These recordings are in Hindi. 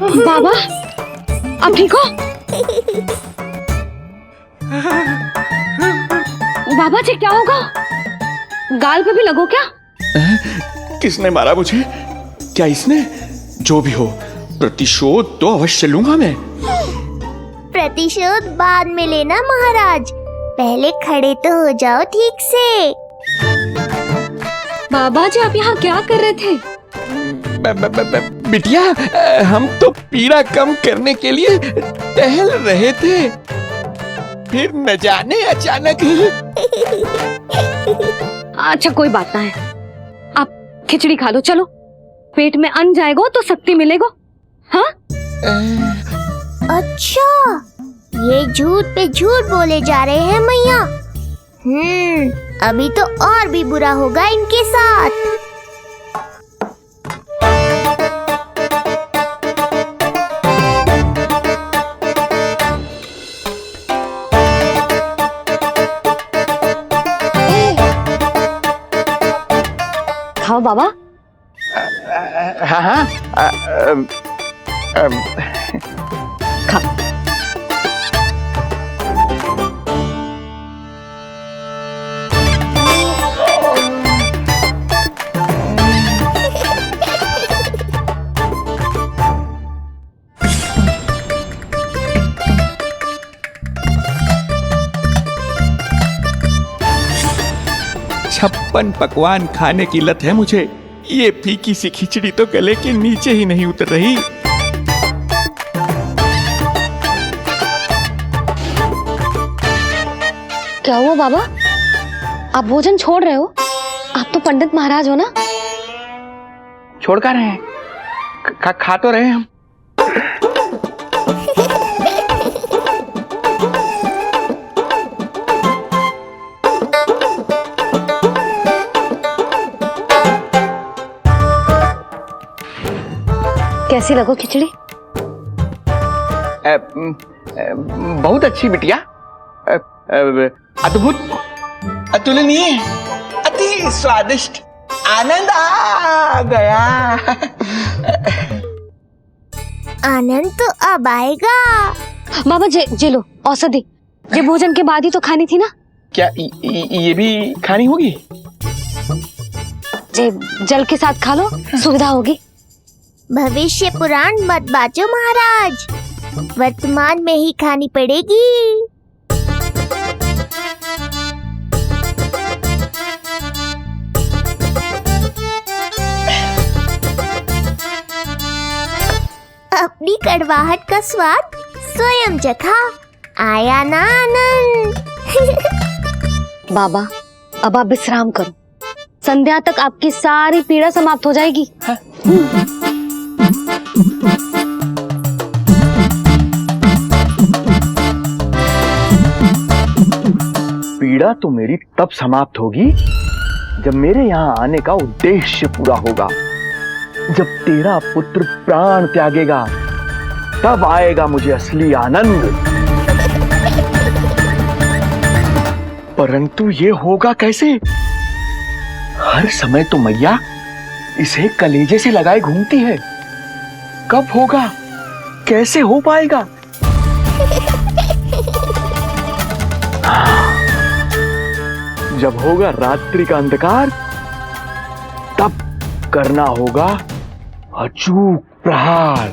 बाबा आप ठीक हो? बाबा जी क्या होगा? गाल पे भी लगो क्या? किसने मारा मुझे? क्या इसने? जो भी हो, प्रतिशोध तो अवश्य लूंगा मैं। प्रतिशोध बाद में लेना महाराज, पहले खड़े तो हो जाओ ठीक से। बाबा जी आप यहाँ क्या कर रहे थे? बिटिया, हम तो पीड़ा कम करने के लिए टहल रहे थे, फिर न जाने अचानक। अच्छा कोई बात ना है, आप खिचड़ी खा लो। चलो, पेट में अन्न जाएगा तो शक्ति मिलेगा। हाँ? अच्छा, ये झूठ पे झूठ बोले जा रहे हैं मैया। अभी तो और भी बुरा होगा इनके साथ। खाओ बाबा। हाँ, खा। छप्पन पकवान खाने की लत है मुझे। ये फीकी सी खिचड़ी तो गले के नीचे ही नहीं उतर रही। क्या हुआ बाबा? आप भोजन छोड़ रहे हो? आप तो पंडित महाराज हो ना? छोड़ कर रहे हैं, खा तो रहे हम। कैसी लगो खिचड़ी? बहुत अच्छी बिटिया, अद्भुत, अतुलनीय, अति स्वादिष्ट, आनंद आ गया। आनंद तो अब आएगा। बाबा जे लो औषधि, ये भोजन के बाद ही तो खानी थी ना? क्या ये भी खानी होगी? जे जल के साथ खा लो, सुविधा होगी। भविष्य पुराण मत बाचो महाराज, वर्तमान में ही खानी पड़ेगी। अपनी कड़वाहट का स्वाद स्वयं चखा, आया ना आनंद। बाबा अब आप विश्राम करो, संध्या तक आपकी सारी पीड़ा समाप्त हो जाएगी। पीड़ा तो मेरी तब समाप्त होगी जब मेरे यहाँ आने का उद्देश्य पूरा होगा। जब तेरा पुत्र प्राण त्यागेगा, तब आएगा मुझे असली आनंद। परंतु ये होगा कैसे? हर समय तो मैया इसे कलेजे से लगाए घूमती है। कब होगा? कैसे हो पाएगा? जब होगा रात्रि का अंधकार, तब करना होगा अचूक प्रहार।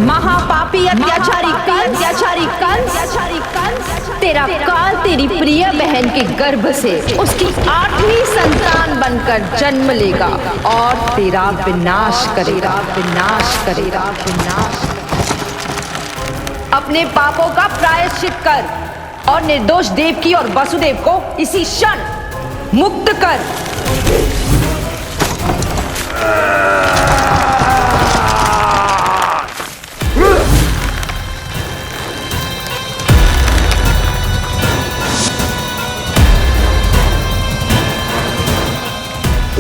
महापापी अत्याचारी कंस, तेरा काल तेरी प्रिय बहन के गर्भ से उसकी 8वीं संतान बनकर जन्म लेगा और तेरा विनाश करेगा। अपने पापों का प्रायश्चित कर और निर्दोष देवकी और वसुदेव को इसी क्षण मुक्त कर।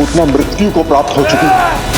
उतना मृत्यु को प्राप्त हो चुकी है।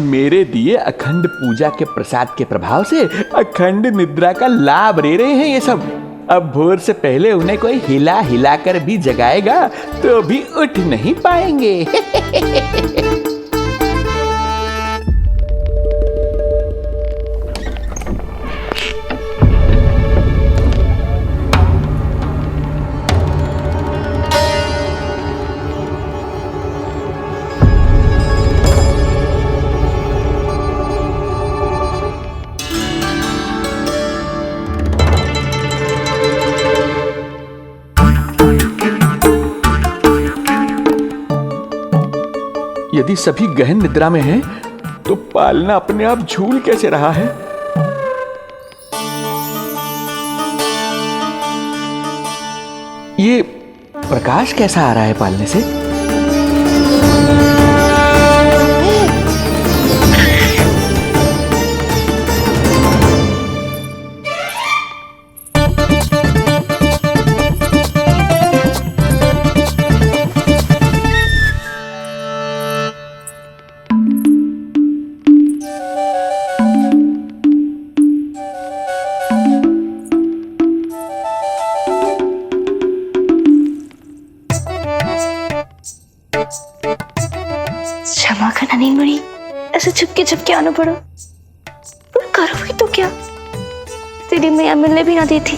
मेरे दिए अखंड पूजा के प्रसाद के प्रभाव से अखंड निद्रा का लाभ ले रहे हैं ये सब। अब भोर से पहले उन्हें कोई हिला हिला कर भी जगाएगा तो भी उठ नहीं पाएंगे। यदि सभी गहन निद्रा में हैं, तो पालना अपने आप झूल कैसे रहा है? ये प्रकाश कैसा आ रहा है पालने से? क्षमा करना नहीं मुड़ी, ऐसे छुपके आना पड़ा। पर करोगी तो क्या? तेरी मैया मिलने भी ना देती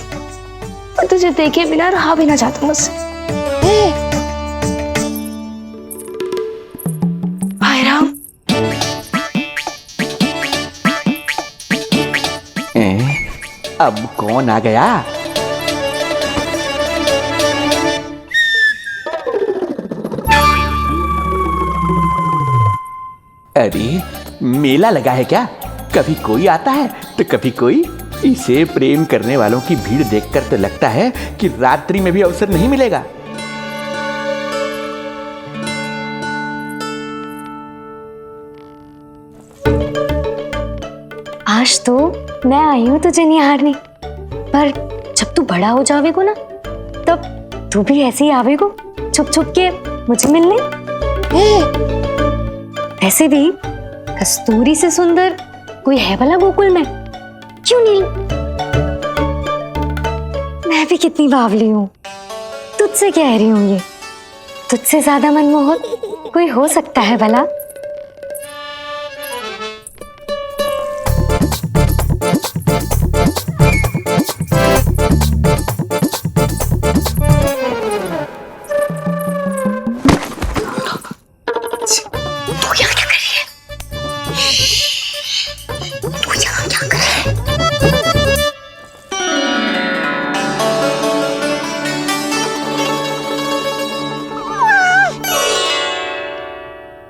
और तुझे देखे बिना रहा भी ना जाता मुझसे। भाई राम, अब कौन आ गया? अरे मेला लगा है क्या? कभी कोई आता है तो कभी कोई। इसे प्रेम करने वालों की भीड़ देखकर तो लगता है कि रात्रि में भी अवसर नहीं मिलेगा। आज तो मैं आई हूँ तुझे निहारने, पर जब तू बड़ा हो जावेगो ना, तब तू भी ऐसे ही आवेगो छुप छुप के मुझे मिलने। ऐसे भी कस्तूरी से सुंदर कोई है भला गोकुल में? क्यों नहीं? मैं भी कितनी बावली हूँ, तुझसे कह रही हूँ। ये तुझसे ज्यादा मनमोहक कोई हो सकता है भला?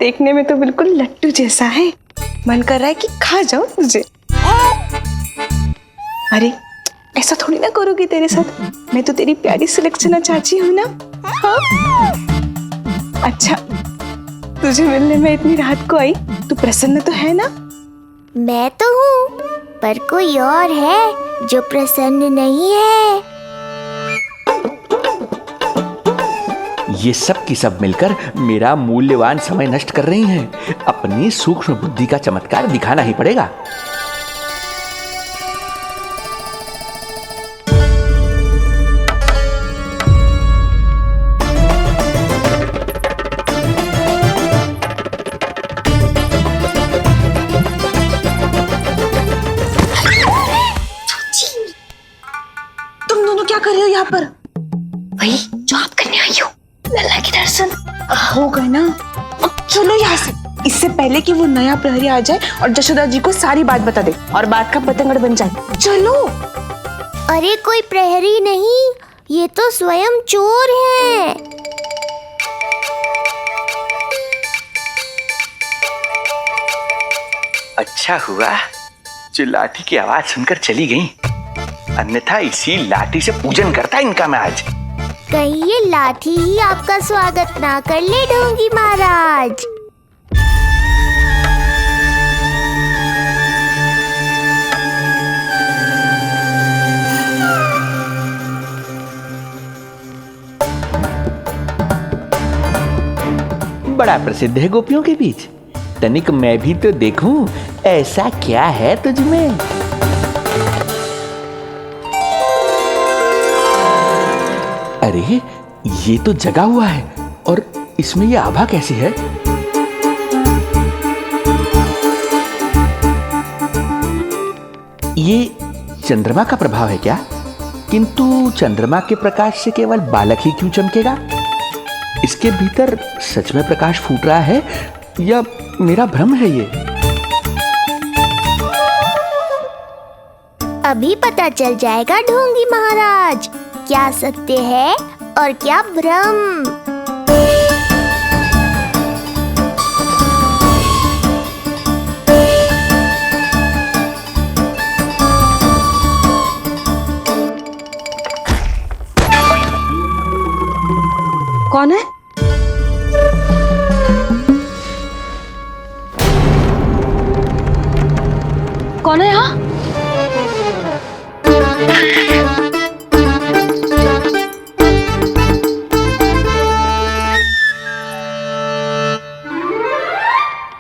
देखने में तो बिल्कुल लट्टू जैसा है, मन कर रहा है कि खा जाऊं तुझे। अरे ऐसा थोड़ी ना करोगी तेरे साथ, मैं तो तेरी प्यारी सुलक्षणा चाची हूं ना। हाँ? अच्छा, तुझे मिलने में इतनी रात को आई, तू प्रसन्न तो है ना? मैं तो हूँ, पर कोई और है जो प्रसन्न नहीं है। ये सब की सब मिलकर मेरा मूल्यवान समय नष्ट कर रही हैं। अपनी सूक्ष्म बुद्धि का चमत्कार दिखाना ही पड़ेगा। तुम दोनों क्या कर रहे हो यहाँ पर? वही जो आप करने आई हो, लल्ला के दर्शन। हो गए ना, अब चलो यहाँ से, इससे पहले कि वो नया प्रहरी आ जाए और जशोदा जी को सारी बात बता दे और बात का पतंगड़ बन जाए। चलो। अरे कोई प्रहरी नहीं, ये तो स्वयं चोर है। अच्छा हुआ जो लाठी की आवाज सुनकर चली गई, अन्यथा इसी लाठी से पूजन करता इनका मैं आज। कहीं ये लाठी ही आपका स्वागत ना कर ले ढोंगी महाराज। बड़ा प्रसिद्ध है गोपियों के बीच। तनिक मैं भी तो देखूं ऐसा क्या है तुझमें। अरे ये तो जगा हुआ है, और इसमें ये आभा कैसी है? ये चंद्रमा का प्रभाव है क्या? किंतु चंद्रमा के प्रकाश से केवल बालक ही क्यों चमकेगा? इसके भीतर सच में प्रकाश फूट रहा है या मेरा भ्रम है ये? अभी पता चल जाएगा ढोंगी महाराज, क्या सत्य है और क्या भ्रम। कौन है? कौन है यहाँ?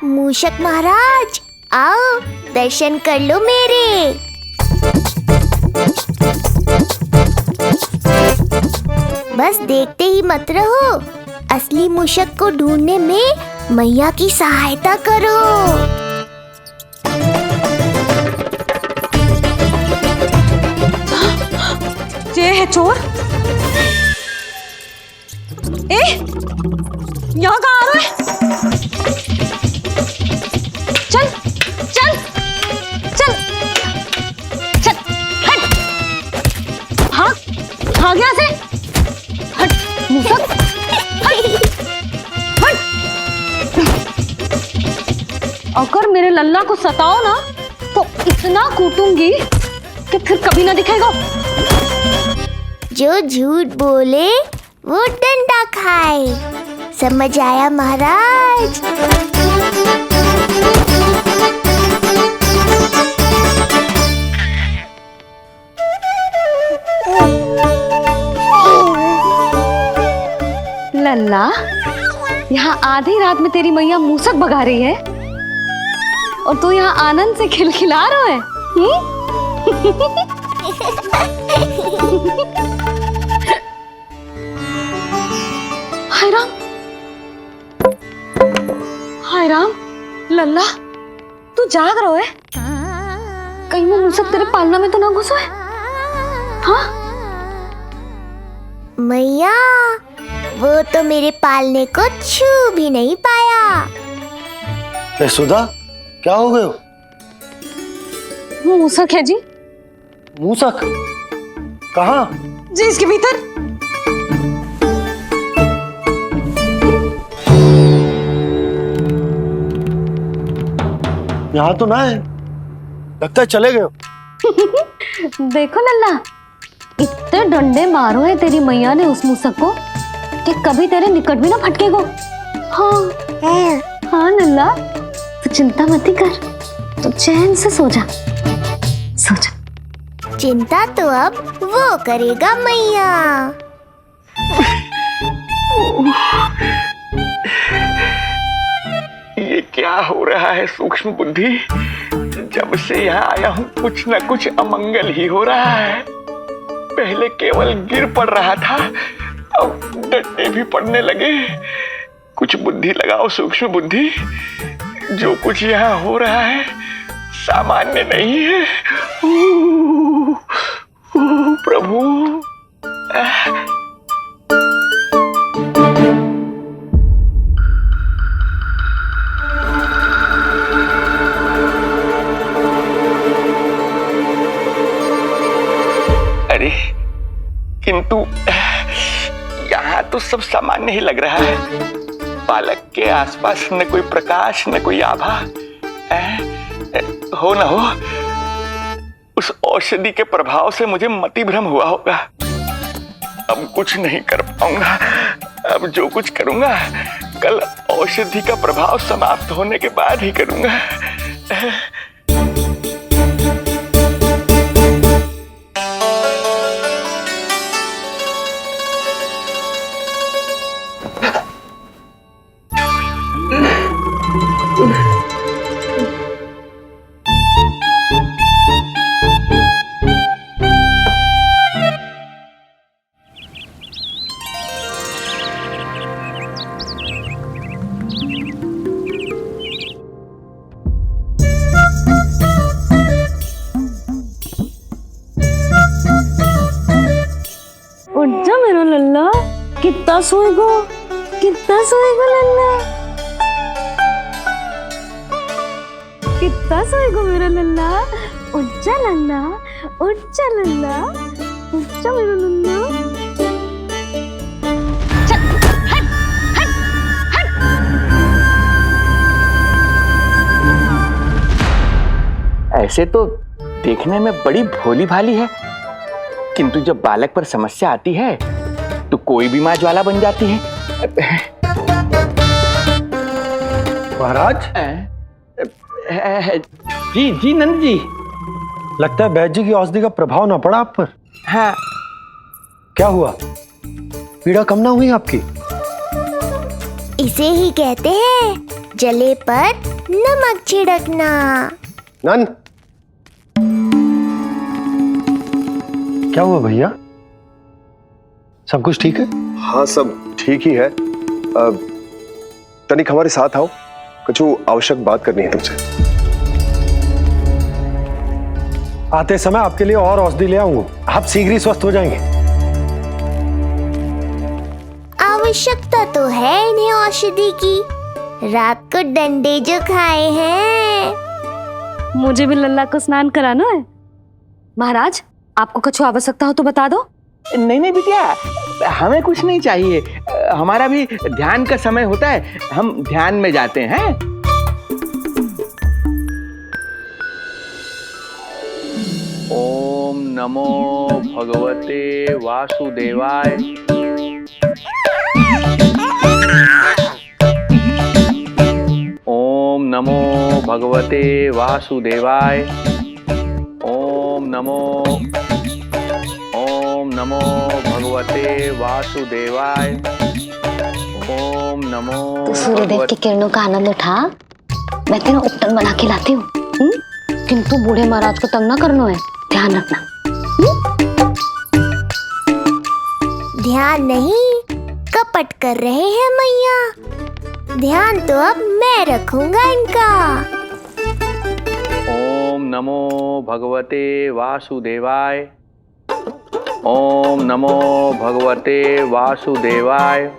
मूषक महाराज, आओ दर्शन कर लो मेरे। बस देखते ही मत रहो, असली मूषक को ढूंढने में मैया की सहायता करो। ये है चोर। यहाँ कहाँ आ रहा है? चल चल चल चल, हट। हाँ हाँ, यहाँ से हट मूसक, हट हट। अगर मेरे लल्ला को सताओ ना तो इतना कूटूंगी कि फिर कभी ना दिखेगा। जो झूठ बोले वो डंडा खाए, समझ आया महाराज? लल्ला, यहाँ आधी रात में तेरी मैया मूसक भगा रही है और तू यहाँ आनंद से खिलखिला रहा है। हाय राम, हाय राम। लल्ला, तू जाग रहा है? कहीं वो मूसक तेरे पालना में तो ना घुसो है? हाँ मैया, वो तो मेरे पालने को छू भी नहीं पाया। सुधा, क्या हो गए? वो मूसक है जी। मूसक? कहाँ? जी इसके भीतर। यहाँ तो ना है, लगता है चले गए। देखो लल्ला, इतने डंडे मारो है तेरी मैया ने उस मूसक को कि कभी तेरे निकट भी ना फटकेगो। हाँ हाँ लल्ला, तू चिंता मत कर, तो चैन से सो जा, सो जा। चिंता तो अब वो करेगा मैया। ये क्या हो रहा है सूक्ष्म बुद्धि? जब से यहाँ आया हूँ कुछ न कुछ अमंगल ही हो रहा है। पहले केवल गिर पड़ रहा था, अब डंडे भी पड़ने लगे। कुछ बुद्धि लगाओ सूक्ष्म बुद्धि, जो कुछ यहाँ हो रहा है सामान्य नहीं है। प्रभु, अरे किंतु यहाँ तो सब सामान्य ही लग रहा है। बालक के आसपास न कोई प्रकाश न कोई आभा। हो न हो उस औषधि के प्रभाव से मुझे मति भ्रम हुआ होगा। अब कुछ नहीं कर पाऊंगा। अब जो कुछ करूंगा कल औषधि का प्रभाव समाप्त होने के बाद ही करूंगा। उठ जा मेरा लल्ला, कितना सोएगो, कितना सोएगो लल्ला, कितना सोएगो मेरा लल्ला। उठ जा लल्ला, उठ जा लल्ला, उठ जा मेरा लल्ला। चल, हट, हट, हट। ऐसे तो देखने में बड़ी भोली भाली है, किंतु जब बालक पर समस्या आती है तो कोई भी माँ ज्वाला बन जाती है। महाराज, जी जी नंद जी। लगता है वैद्य जी की औषधि का प्रभाव ना पड़ा आप पर। हाँ। क्या हुआ? पीड़ा कम ना हुई आपकी? इसे ही कहते हैं जले पर नमक छिड़कना। नंद, क्या हुआ भैया? सब कुछ ठीक है? हाँ सब ठीक ही है। तनिक हमारे साथ आओ, कुछ आवश्यक बात करनी है तुमसे। आते समय आपके लिए और औषधि ले आऊंगा, आप शीघ्र ही स्वस्थ हो जाएंगे। आवश्यकता तो है इन्हें औषधि की। रात को डंडे जो खाए हैं। मुझे भी लल्ला को स्नान कराना है। महाराज, आपको कुछ आवश्यकता हो तो बता दो। नहीं नहीं बिटिया, हमें कुछ नहीं चाहिए। हमारा भी ध्यान का समय होता है, हम ध्यान में जाते हैं। ओम नमो भगवते वासुदेवाय। ओम नमो भगवते वासुदेवाय। ओम नमो भगवते वासुदेवाय। ओम नमो। तो सूर्यदेव की किरणों का आनंद उठा, मैं तेरा उपटन बना के लाती हूँ। किंतु बूढ़े महाराज को तंग ना करना है, ध्यान रखना। ध्यान नहीं, कपट कर रहे हैं मैया। ध्यान तो अब मैं रखूंगा इनका। ओम नमो भगवते वासुदेवाय। ओम नमो भगवते वासुदेवाय।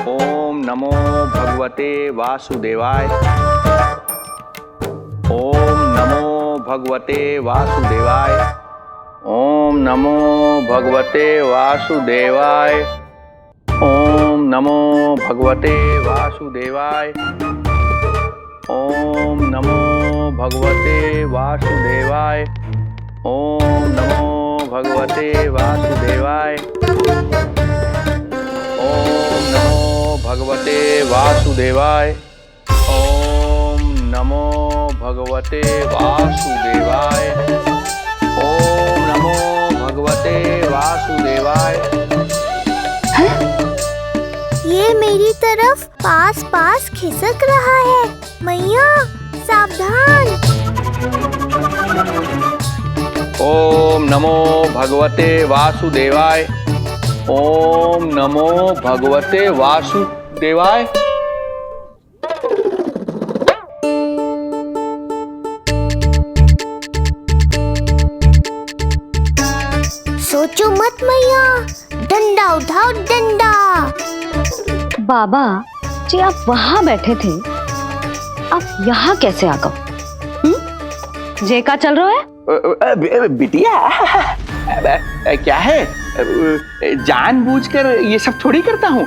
ओम नमो भगवते वासुदेवाय। ओम नमो भगवते वासुदेवाय। ओम नमो भगवते वासुदेवाय। ओम नमो भगवते वासुदेवाय। ओम नमो भगवते वासुदेवाय। ओम नमो भगवते वासुदेवाय। ओम नमो भगवते वासुदेवाय। नमो भगवते वासुदेवाय। ओम नमो भगवते वासुदेवाय। ये मेरी तरफ पास पास खिसक रहा है। मैया सावधान। ओम नमो भगवते वासुदेवाय। ओम नमो भगवते वासुदेवाय। सोचो मत मैया, डंडा उठाओ डंडा। बाबा जी आप वहां बैठे थे, आप यहाँ कैसे आ गए? जे का चल रहा है? बिटिया क्या है, जानबूझकर ये सब थोड़ी करता हूँ।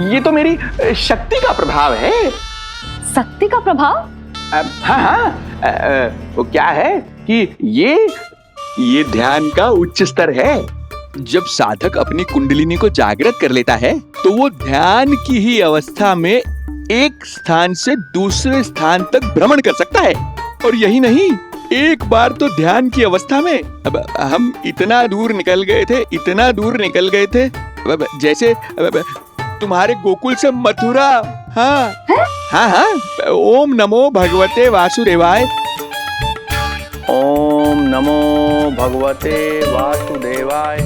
ये तो मेरी शक्ति का प्रभाव है। शक्ति का प्रभाव? हाँ हाँ, वो क्या है कि ये ध्यान का उच्च स्तर है। जब साधक अपनी कुंडलिनी को जागृत कर लेता है तो वो ध्यान की ही अवस्था में एक स्थान से दूसरे स्थान तक भ्रमण कर सकता है। और यही नहीं, एक बार तो ध्यान की अवस्था में अब हम इतना दूर निकल गए थे जैसे तुम्हारे गोकुल से मथुरा। हाँ हाँ। ओम नमो भगवते वासुदेवाय। ओम नमो भगवते वासुदेवाय।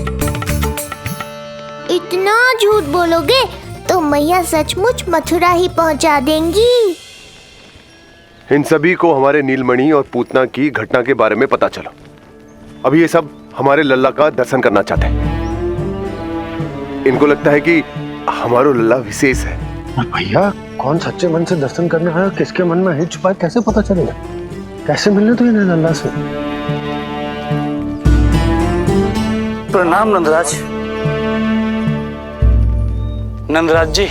इतना झूठ बोलोगे तो मैया सचमुच मथुरा ही पहुंचा देंगी। इन सभी को हमारे नीलमणि और पूतना की घटना के बारे में पता चला। अभी ये सब हमारे लल्ला का दर्शन करना चाहते हैं। इनको लगता है कि हमारा लल्ला विशेष है। भैया कौन सच्चे मन से दर्शन करने आया, किसके मन में हित छुपा है, कैसे पता चलेगा? कैसे मिलने तो इन्हें लल्ला से? प्रणाम नंदराज। नंदराज जी,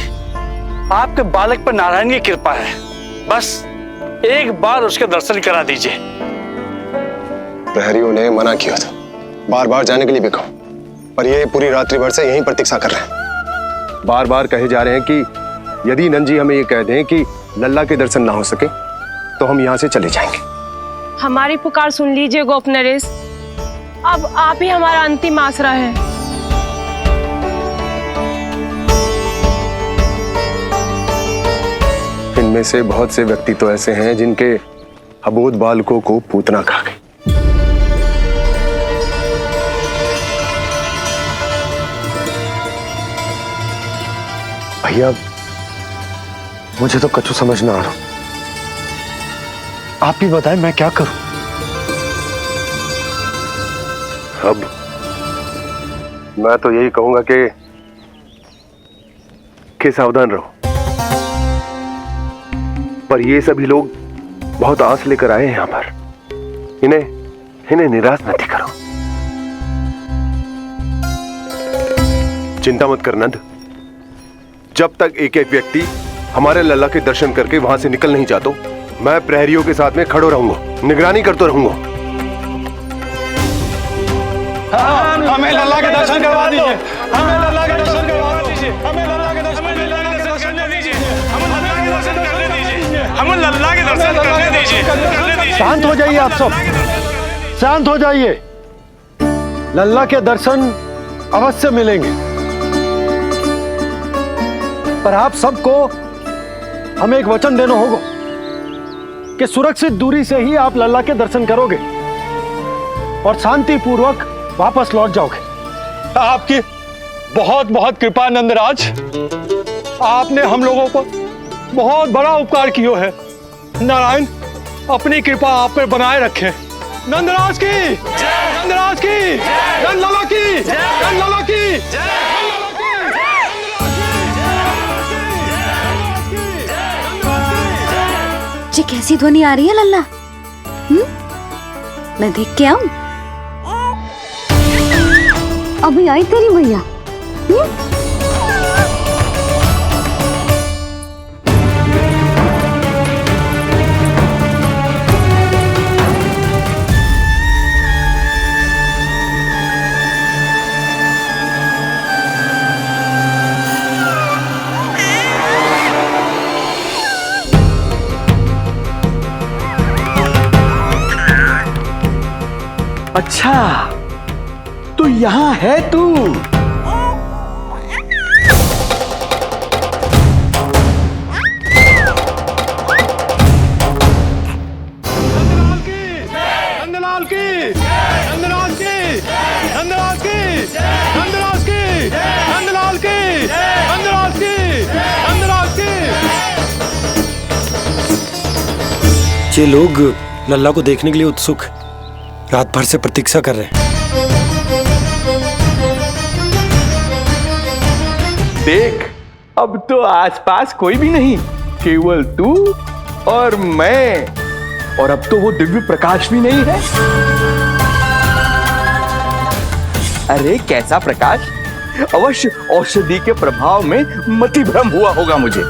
आपके बालक पर नारायण की कृपा है। बस एक बार उसके दर्शन करा दीजिए। प्रहरियों ने मना किया था, बार बार जाने के लिए भी कहा, पर ये पूरी रात्रि भर से यहीं प्रतीक्षा कर रहे हैं। बार बार कहे जा रहे हैं कि यदि नंद जी हमें ये कह दें कि लल्ला के दर्शन ना हो सके तो हम यहाँ से चले जाएंगे। हमारी पुकार सुन लीजिए गोप नरेश, अब आप ही हमारा अंतिम आसरा है। इनमें से बहुत से व्यक्ति तो ऐसे हैं जिनके अबोध बालकों को पूतना खा गई। भैया मुझे तो कछु समझ ना आ रहा। आप ही बताएं मैं क्या करूं? अब मैं तो यही कहूंगा कि सावधान रहो। पर ये सभी लोग बहुत आस लेकर आए हैं यहाँ पर। इन्हें निराश मत करो। चिंता मत कर नंद, जब तक एक एक व्यक्ति हमारे लल्ला के दर्शन करके वहां से निकल नहीं जाता, मैं प्रहरियों के साथ में खड़ो रहूंगा, निगरानी करते रहूंगा। हमें लल्ला के दर्शन करवा दीजिए, हमें लल्ला के दर्शन करवा दीजिए, हमें लल्ला के दर्शन करने दीजिए, हमें लल्ला के दर्शन करने दीजिए, हमें लल्ला के दर्शन करने दीजिए। शांत हो जाइए आप सब, शांत हो जाइए। लल्ला के दर्शन अवश्य मिलेंगे, पर आप सबको हमें एक वचन देना होगा कि सुरक्षित दूरी से ही आप लल्ला के दर्शन करोगे और शांति पूर्वक वापस लौट जाओगे। आपकी बहुत बहुत कृपा नंदराज, आपने हम लोगों को बहुत बड़ा उपकार किया है। नारायण अपनी कृपा आप पर बनाए रखे। नंदराज की, नंदराज की, नंदलाला की, नंदलाला की, जी कैसी ध्वनि आ रही है लल्ला? मैं देख के आऊं? अभी आई तेरी मैया। अच्छा, तो यहाँ है तू। नंदलाल की, नंदलाल की, नंदलाल की, नंदलाल की, नंदलाल की, नंदलाल की, नंदलाल की। ये लोग लल्ला को देखने के लिए उत्सुक रात भर से प्रतीक्षा कर रहे हैं। देख, अब तो आसपास कोई भी नहीं, केवल तू और मैं। और अब तो वो दिव्य प्रकाश भी नहीं है। अरे कैसा प्रकाश? अवश्य औषधि के प्रभाव में मतिभ्रम हुआ होगा मुझे।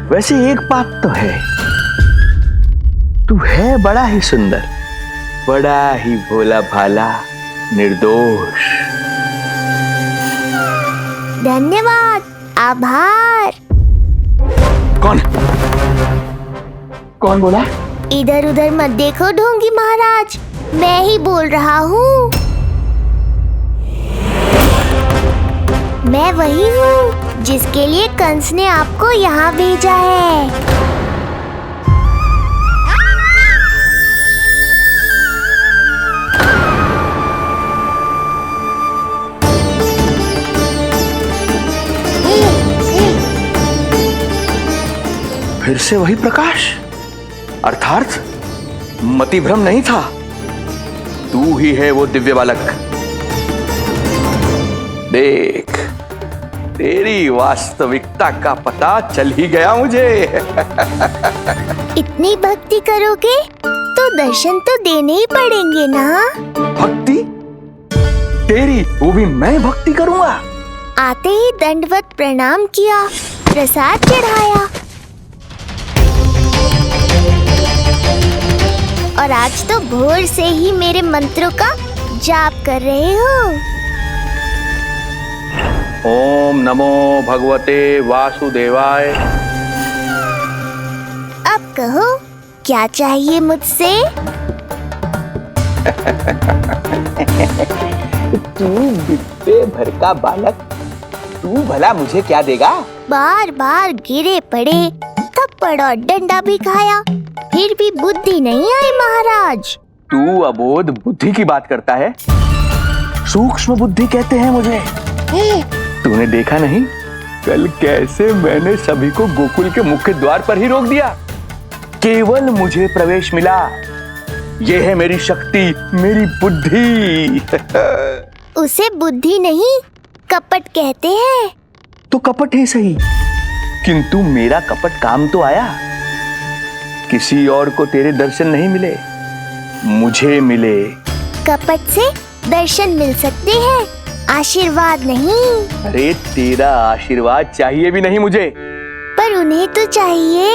वैसे एक बात तो है, तू है बड़ा ही सुंदर, बड़ा ही भोला भाला, निर्दोष। धन्यवाद, आभार। कौन कौन बोला? इधर उधर मत देखो ढोंगी महाराज, मैं ही बोल रहा हूँ। मैं वही हूँ जिसके लिए कंस ने आपको यहाँ भेजा है। फिर से वही प्रकाश, अर्थात मतिभ्रम नहीं था। तू ही है वो दिव्य बालक। देख, तेरी वास्तविकता का पता चल ही गया मुझे। इतनी भक्ति करोगे तो दर्शन तो देने ही पड़ेंगे ना। भक्ति? तेरी? वो भी मैं भक्ति करूंगा? आते ही दंडवत प्रणाम किया, प्रसाद चढ़ाया, और आज तो भोर से ही मेरे मंत्रों का जाप कर रहे हो। ओम नमो भगवते वासुदेवाय। अब कहो, क्या चाहिए मुझसे? तू विद्या भर का बालक, तू भला मुझे क्या देगा? बार बार गिरे पड़े, थप्पड़ और डंडा भी खाया, फिर भी बुद्धि नहीं आई महाराज। तू अबोध बुद्धि की बात करता है? सूक्ष्म बुद्धि कहते हैं मुझे। तूने देखा नहीं कल कैसे मैंने सभी को गोकुल के मुख्य द्वार पर ही रोक दिया? केवल मुझे प्रवेश मिला। यह है मेरी शक्ति, मेरी बुद्धि। उसे बुद्धि नहीं, कपट कहते हैं। तो कपट ही सही, किंतु मेरा कपट काम तो आया। किसी और को तेरे दर्शन नहीं मिले, मुझे मिले। कपट से दर्शन मिल सकते हैं, आशीर्वाद नहीं। अरे तेरा आशीर्वाद चाहिए भी नहीं मुझे। पर उन्हें तो चाहिए।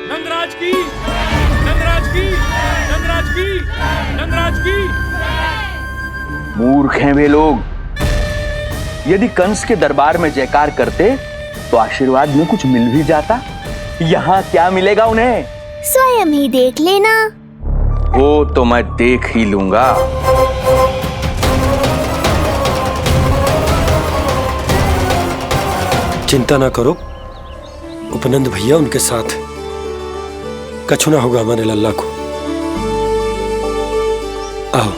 नंदराज की, नंदराज की, नंदराज की, नंदराज की। मूर्ख हैं वे लोग। यदि कंस के दरबार में जयकार करते तो आशीर्वाद में कुछ मिल भी जाता। यहाँ क्या मिलेगा उन्हें? स्वयं ही देख लेना। वो तो मैं देख ही लूंगा। चिंता ना करो, उपनंद भैया उनके साथ, कछु ना होगा हमारे लल्ला को। आओ।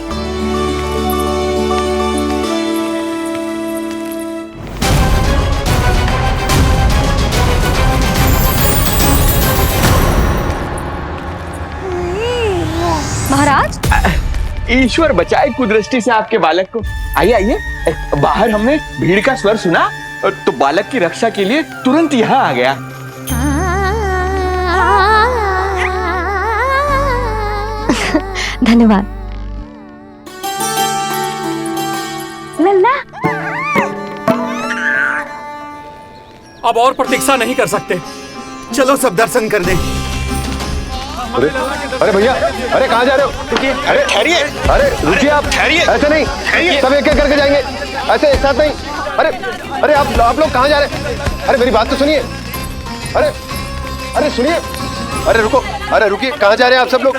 महाराज, ईश्वर बचाए कुदृष्टि से आपके बालक को। आइए आइए, बाहर हमने भीड़ का स्वर सुना तो बालक की रक्षा के लिए तुरंत यहाँ आ गया। धन्यवाद। लल्ला, अब और प्रतीक्षा नहीं कर सकते, चलो सब दर्शन कर दें। अरे भैया, अरे कहाँ जा रहे हो? अरे ठहरिए, अरे रुकिए, आप ठहरिए। ऐसे नहीं, सब एक एक करके जाएंगे, ऐसे एक साथ नहीं। अरे अरे आप लोग कहाँ जा रहे हैं? अरे मेरी बात तो सुनिए। अरे सुनिए, अरे रुको। अरे रुकिए, कहाँ जा रहे हैं आप सब लोग?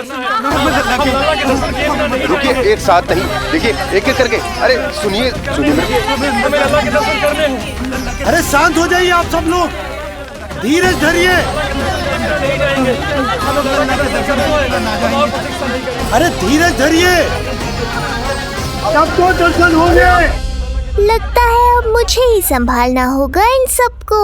रुकिए, एक साथ नहीं, देखिए एक एक करके। अरे सुनिए सुनिए अरे शांत हो जाइए आप सब लोग, धीरज धरिए। अरे धीरज धरिए, सबको दर्शन होंगे। लगता है अब मुझे ही संभालना होगा इन सबको।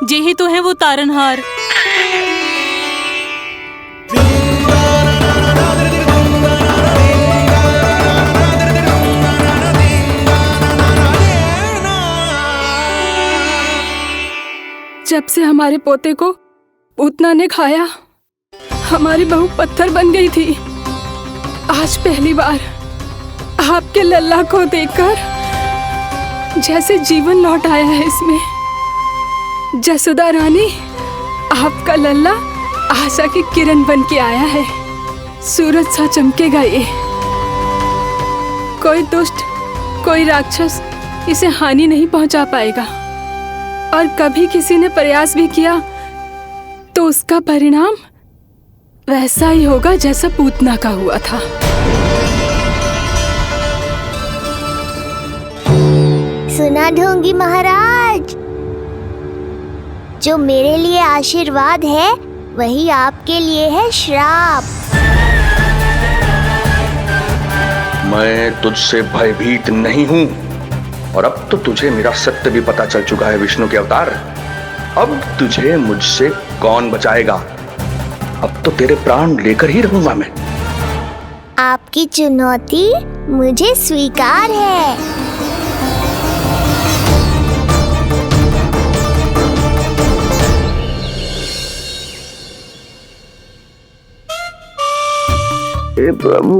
जे ही तो है वो तारनहार। जब से हमारे पोते को पूतना ने खाया, हमारी बहू पत्थर बन गई थी। आज पहली बार आपके लल्ला को देखकर जैसे जीवन लौट आया है इसमें। जसोदा रानी, आपका लल्ला आशा की किरण बन के आया है। सूरज सा चमकेगा ये। कोई दुष्ट, कोई राक्षस इसे हानि नहीं पहुंचा पाएगा। और कभी किसी ने प्रयास भी किया तो उसका परिणाम वैसा ही होगा जैसा पूतना का हुआ था। सुना ढोंगी महाराज, जो मेरे लिए आशीर्वाद है वही आपके लिए है श्राप। मैं तुझसे भयभीत नहीं हूं, और अब तो तुझे मेरा सत्य भी पता चल चुका है विष्णु के अवतार। अब तुझे मुझसे कौन बचाएगा? अब तो तेरे प्राण लेकर ही रहूंगा मैं। आपकी चुनौती मुझे स्वीकार है। हे प्रभु,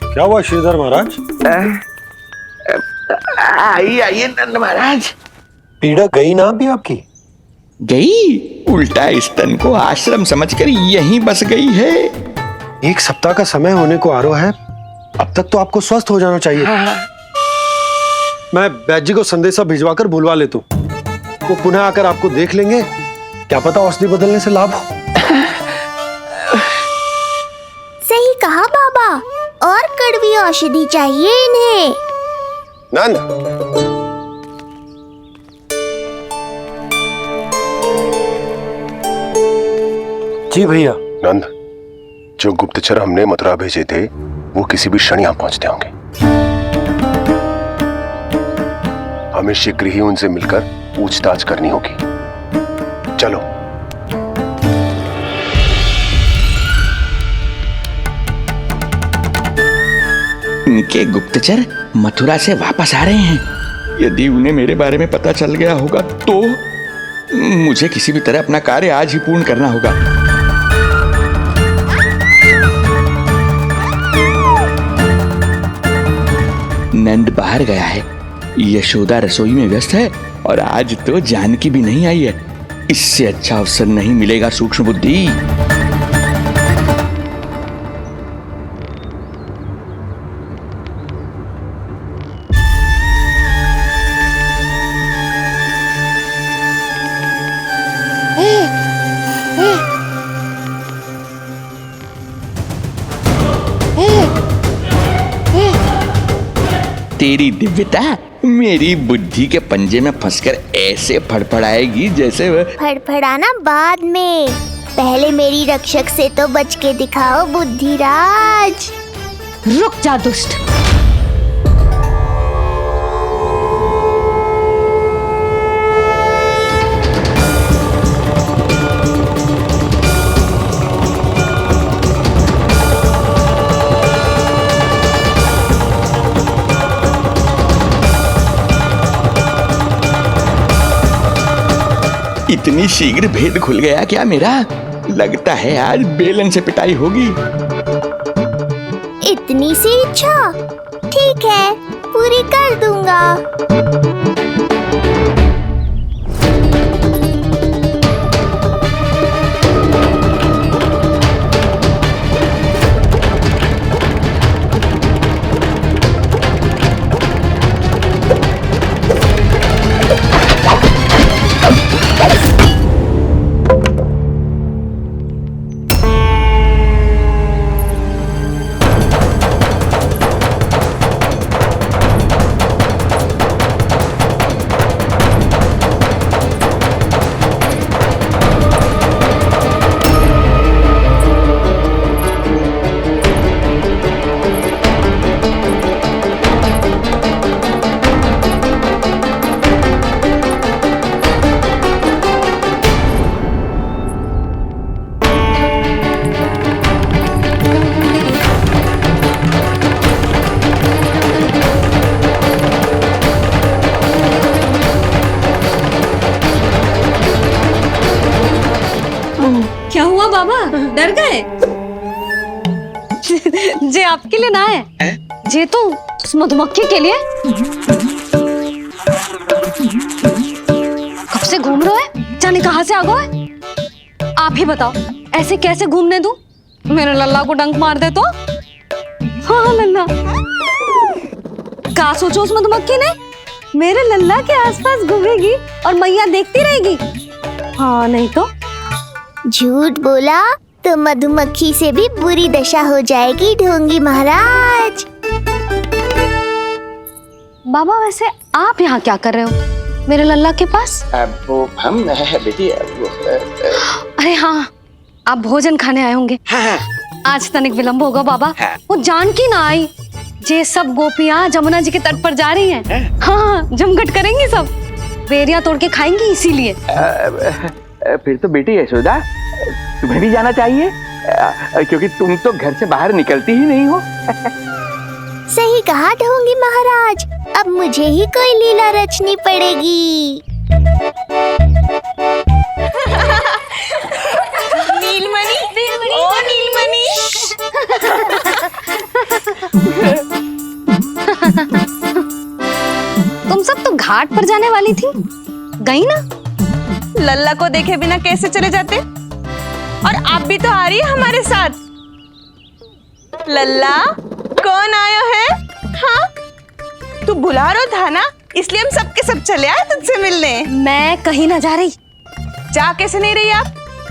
क्या हुआ श्रीधर महाराज? आइए नंद महाराज। पीड़ा गई ना अभी आपकी? गई, उल्टा स्तन को आश्रम समझकर यहीं बस गई है। 1 सप्ताह का समय होने को आ रहा है, अब तक तो आपको स्वस्थ हो जाना चाहिए। मैं वैद्य जी को संदेशा भिजवाकर बुलवा लेता हूं। वो पुनः आकर आपको देख लेंगे, क्या पता औषधि बदलने से लाभ हो। सही कहा बाबा, और कड़वी औषधि चाहिए इन्हें। नंद, जी भैया। नंद, जो गुप्तचर हमने मथुरा भेजे थे वो किसी भी क्षण यहां पहुंचते होंगे। हमें शीघ्र ही उनसे मिलकर पूछताछ करनी होगी। चलो। उनके गुप्तचर मथुरा से वापस आ रहे हैं। यदि उन्हें मेरे बारे में पता चल गया होगा तो मुझे किसी भी तरह अपना कार्य आज ही पूर्ण करना होगा। नंद बाहर गया है, यशोदा रसोई में व्यस्त है, और आज तो जानकी भी नहीं आई है। इससे अच्छा अवसर नहीं मिलेगा सूक्ष्म बुद्धि। तेरी दिव्यता मेरी बुद्धि के पंजे में फंसकर ऐसे फड़फड़ाएगी जैसे वह। फड़फड़ाना बाद में, पहले मेरी रक्षक से तो बच के दिखाओ बुद्धिराज। रुक जा दुष्ट। इतनी शीघ्र भेद खुल गया क्या मेरा? लगता है आज बेलन से पिटाई होगी। इतनी सी इच्छा? ठीक है, पूरी कर दूंगा। क्या हुआ बाबा, डर गए? जे आपके लिए ना है, जे तो उस मधुमक्खी के लिए। कब से घूम रहे हैं, जाने कहां से आ गए? आप ही बताओ, ऐसे कैसे घूमने दूं? मेरे लल्ला को डंक मार दे तो? हाँ लल्ला, क्या सोचो उस मधुमक्खी ने? मेरे लल्ला के आसपास घूमेगी और मैया देखती रहेगी। हाँ नहीं तो? झूठ बोला तो मधुमक्खी से भी बुरी दशा हो जाएगी ढोंगी महाराज। बाबा वैसे आप यहाँ क्या कर रहे हो मेरे लल्ला के पास? वो हम बेटी अरे हाँ, आप भोजन खाने आए होंगे। हाँ। आज तनिक विलंब होगा बाबा। हाँ। वो जानकी ना आई, जे सब गोपियाँ जमुना जी के तट पर जा रही हैं। हाँ, जमघट करेंगी सब, बेरिया तोड़ के खाएंगी इसीलिए। फिर तो बेटी यशोदा, तुम्हें भी जाना चाहिए, क्योंकि तुम तो घर से बाहर निकलती ही नहीं हो। सही कहा ढोंगी महाराज, अब मुझे ही कोई लीला रचनी पड़ेगी। नीलमणि, ओ नीलमणि। तुम सब तो घाट पर जाने वाली थी, गई ना? लल्ला को देखे बिना कैसे चले जाते? और आप भी तो आ रही है हमारे साथ। लल्ला, कौन आयो है? हाँ, तू बुला रहा था ना, इसलिए हम सब के सब चले आए तुझसे मिलने। मैं कहीं ना जा रही। जा कैसे नहीं रही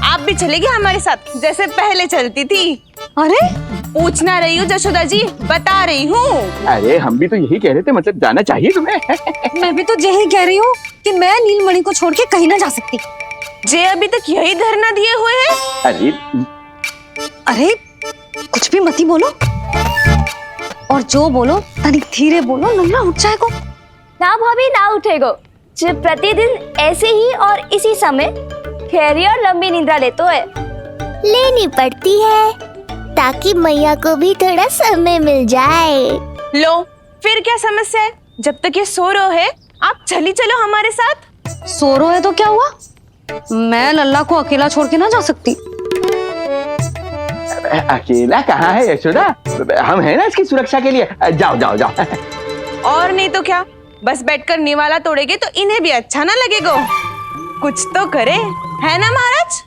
आप भी चलेगी हमारे साथ, जैसे पहले चलती थी। अरे पूछना रही हूँ जशोदा जी, बता रही हूँ। अरे हम भी तो यही कह रहे थे, मतलब जाना चाहिए तुम्हें। मैं भी तो यही कह रही हूँ कि मैं नीलमणि को छोड़ के कहीं ना जा सकती। जे अभी तक यही धरना दिए हुए हैं। अरे कुछ भी मती बोलो, और जो बोलो तनिक धीरे बोलो, लल्ला उठ जाएगो। ना भाभी ना उठेगो, जो प्रतिदिन ऐसे ही और इसी समय गहरी और लंबी निद्रा लेते है। लेनी पड़ती है ताकि मैया को भी थोड़ा समय मिल जाए। लो, फिर क्या समस्या है? जब तक ये सो रहे है, आप चली चलो हमारे साथ। सो रहे है तो क्या हुआ? मैं लल्ला को अकेला छोड़ के ना जा सकती। अकेला कहाँ है यशोदा, हम हैं ना इसकी सुरक्षा के लिए। जाओ जाओ जाओ। और नहीं तो क्या, बस बैठकर निवाला तोड़ेगे तो इन्हें भी अच्छा ना लगेगा। कुछ तो करे, है ना महाराज?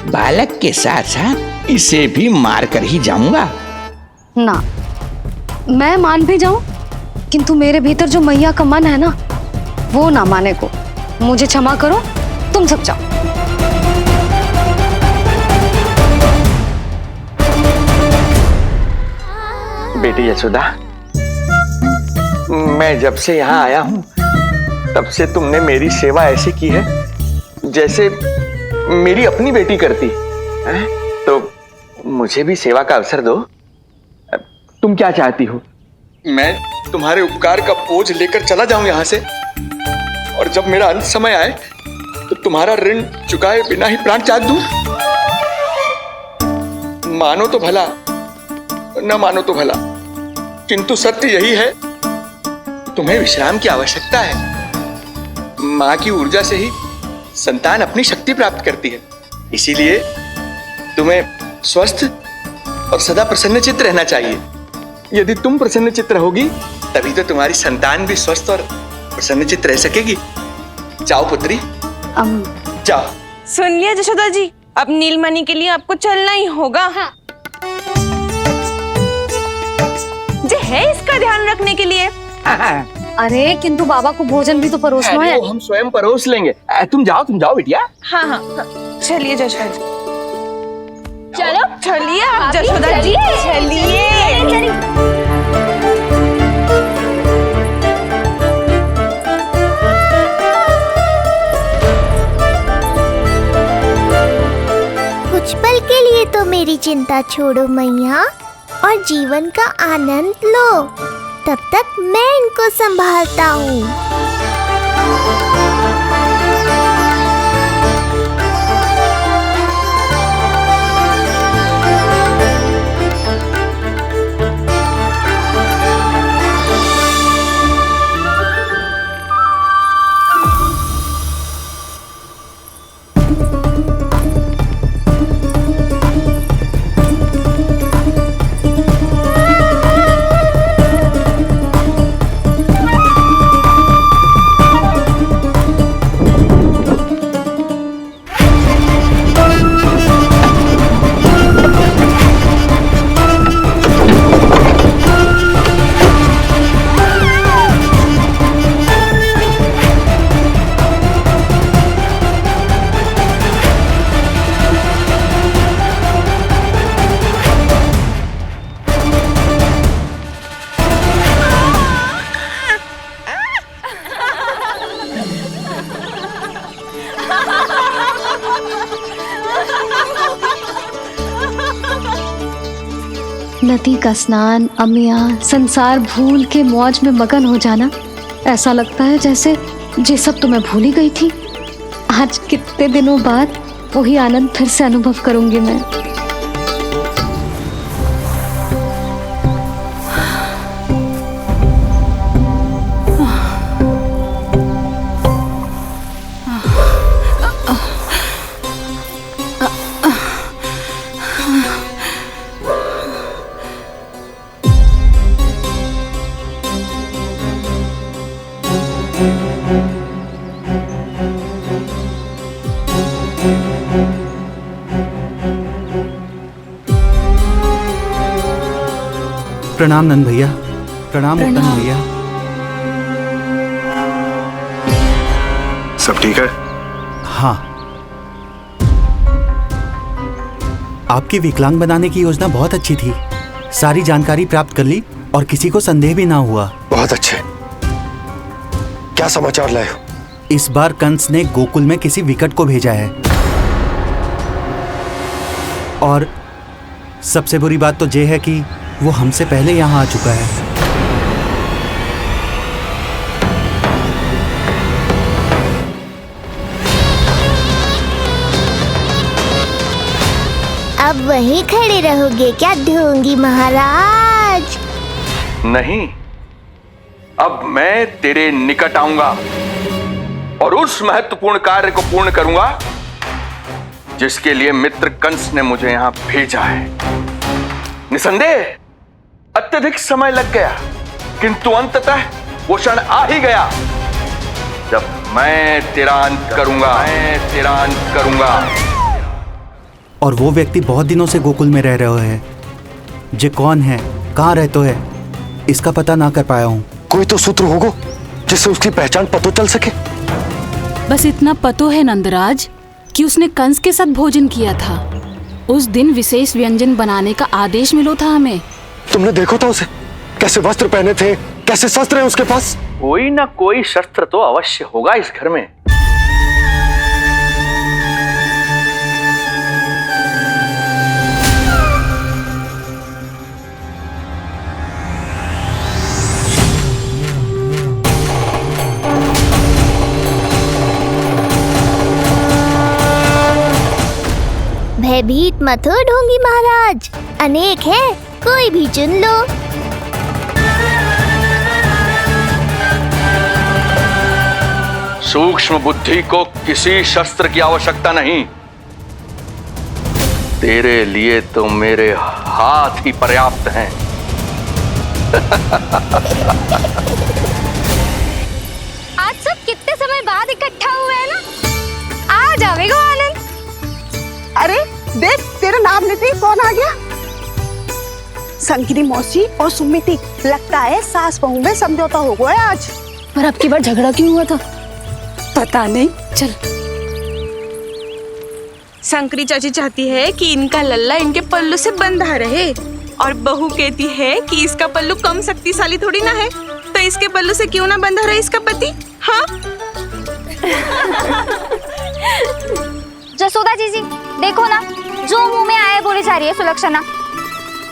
बालक के साथ साथ इसे भी मार कर ही जाऊंगा। ना, मैं मान भी जाऊं, किंतु मेरे भीतर जो मैया का मन है ना, वो ना माने को। मुझे क्षमा करो, तुम सब जाओ। बेटी यशोदा, मैं जब से यहाँ आया हूँ तब से तुमने मेरी सेवा ऐसे की है जैसे मेरी अपनी बेटी करती है। तो मुझे भी सेवा का अवसर दो। तुम क्या चाहती हो? मैं तुम्हारे उपकार का बोझ लेकर चला जाऊं यहाँ से, और जब मेरा अंत समय आए तो तुम्हारा ऋण चुकाए बिना ही प्राण त्याग दूं? मानो तो भला, न मानो तो भला, किंतु सत्य यही है, तुम्हें विश्राम की आवश्यकता है। माँ की ऊर्जा से ही संतान अपनी शक्ति प्राप्त करती है, इसीलिए तुम्हें स्वस्थ और सदा प्रसन्नचित्त रहना चाहिए। यदि तुम प्रसन्नचित्त रहोगी तभी तो तुम्हारी संतान भी स्वस्थ और प्रसन्नचित्त रह सकेगी। जाओ पुत्री, जाओ। सुन लिया जशोदा जी, अब नीलमणि के लिए आपको चलना ही होगा। हाँ। जो है इसका ध्यान रखने के लिए। अरे किंतु बाबा को भोजन भी तो परोसना है। वो हम स्वयं परोस लेंगे। तुम जाओ बिटिया। हाँ हाँ, चलिए जशोदा जी। चलो चलिए आप जशोदा जी, चलिए। कुछ पल के लिए तो मेरी चिंता छोड़ो मैया और जीवन का आनंद लो। तब तक मैं इनको संभालता हूँ। नदी का स्नान, अमिया, संसार भूल के मौज में मगन हो जाना, ऐसा लगता है जैसे ये सब तो मैं भूल ही गई थी। आज कितने दिनों बाद वही आनंद फिर से अनुभव करूंगी मैं। प्रणाम नंद भैया। प्रणाम उत्तम भैया। सब ठीक है? हाँ। आपकी विकलांग बनाने की योजना बहुत अच्छी थी। सारी जानकारी प्राप्त कर ली और किसी को संदेह भी ना हुआ। बहुत अच्छे। क्या समाचार लाए हो? इस बार कंस ने गोकुल में किसी विकट को भेजा है, और सबसे बुरी बात तो ये है कि वो हमसे पहले यहाँ आ चुका है। अब वहीं खड़े रहोगे क्या ढोंगी महाराज? नहीं, अब मैं तेरे निकट आऊंगा और उस महत्वपूर्ण कार्य को पूर्ण करूंगा जिसके लिए मित्र कंस ने मुझे यहां भेजा है। निसंदेह अत्यधिक समय लग गया, किंतु अंततः वो क्षण आ ही गया जब मैं तेरा अंत करूंगा। और वो व्यक्ति बहुत दिनों से गोकुल में रह रहे हैं। जे कौन है, कहाँ रहते है, इसका पता ना कर पाया हूँ। कोई तो सूत्र होगा जिससे उसकी पहचान पता चल सके। बस इतना पतो है नंदराज कि उसने कंस के साथ भोजन किया था। उस दिन विशेष व्यंजन बनाने का आदेश मिलो था हमें। तुमने देखो था उसे, कैसे वस्त्र पहने थे, कैसे शस्त्र हैं उसके पास? कोई ना कोई शस्त्र तो अवश्य होगा इस घर में। भयभीत मत हो ढोंगी महाराज, अनेक है, कोई भी चुन लो। सूक्ष्म बुद्धि को किसी शस्त्र की आवश्यकता नहीं। तेरे लिए तो मेरे हाथ ही पर्याप्त हैं। आज सब कितने समय बाद इकट्ठा हुए हैं ना, आ जाएगा आनंद। अरे देख, तेरा नाम लेते ही कौन आ गया? संगीनी मौसी और सुमिति, लगता है सास बहू में समझौता हो गया आज। पर अब की बार झगड़ा क्यों हुआ था? पता नहीं। चल। शंकरी चाची चाहती है कि इनका लल्ला इनके पल्लू से बंधा रहे, और बहू कहती है कि इसका पल्लू कम शक्तिशाली थोड़ी ना है, तो इसके पल्लू से क्यों ना बंधा रहे इसका पति। हाँ जसोदा जीजी देखो ना, जो मुंह में आए बोली जा रही है सुलक्षणा।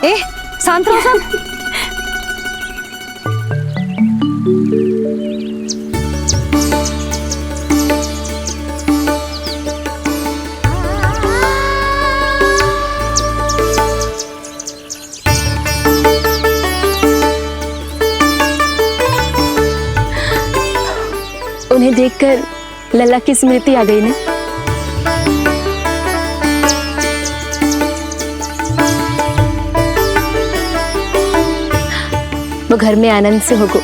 ए शांत रहो सब। उन्हें देखकर लल्ला की स्मृति आ गई ना। वो घर में आनंद से होगो।